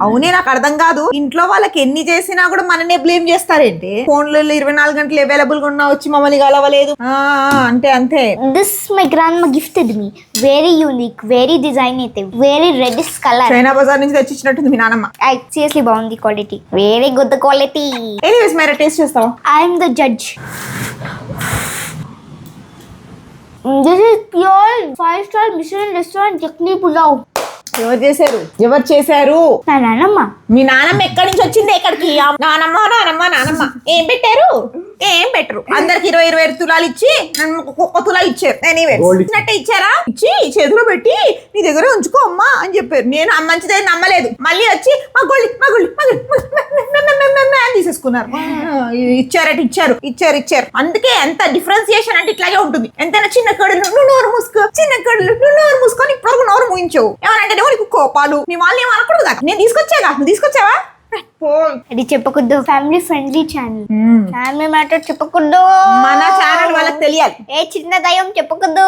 అవునే నాకు అర్థం కాదు. ఇంట్లో వాళ్ళకి ఎన్ని చేసినా కూడా మననే బ్లేమ్ చేస్తారేంటి? ఫోన్లలో 24 గంటలు అవైలబుల్ గా ఉన్నా వచ్చి మమ్మల్ని కలవలేదు అంటే అంతే. This my grandma gifted me. Very unique, very designative, very reddish color. China బజార్ నుంచి తెచ్చిచ్చినట్టుంది మీ నానమ్మ. Seriously బాగుంది quality. Very good quality. Anyways మేరా టేస్ట్ చేస్తావా? I am the judge. This is pure 5-star Michelin restaurant chutney pulao. ఎవరు చేశారు? నా నానమ్మ. మీ నానమ్మ ఎక్కడి నుంచి వచ్చింది ఇక్కడికి? నానమ్మ నానమ్మ నానమ్మ ఏం పెట్టారు? ఏం పెట్టరు. అందరికి 20 తులాలు ఇచ్చి ఒక్క తులా ఇచ్చారు. ఇచ్చినట్టే ఇచ్చారా? ఇచ్చి చేతిలో పెట్టి నీ దగ్గర ఉంచుకో అమ్మా అని చెప్పారు. నేను మంచిదే నమ్మలేదు. మళ్ళీ వచ్చి మా గొల్లి అని తీసేసుకున్నారు. ఇచ్చారు. అందుకే ఎంత డిఫరెన్సియేషన్ అంటే ఇట్లాగే ఉంటుంది. ఎంతైనా చిన్న కడులు నువ్వు నోరు మూసుకో, చిన్న కడులు నువ్వు నోరు మూసుకొని ఇప్పుడు నోరు మూయించవు. ఏమనంటే నీకు కోపాలు, నీ వాళ్ళు ఏమనకూడదు కదా. నేను తీసుకొచ్చాగా, నువ్వు తీసుకొచ్చావా? అది చెప్పకూడదు. Family friendly channel. Family matter చెప్పకూడదు. మన ఛానల్ వాళ్ళకి తెలియాలి. ఏ చిన్న దయ్యం చెప్పకూడదు.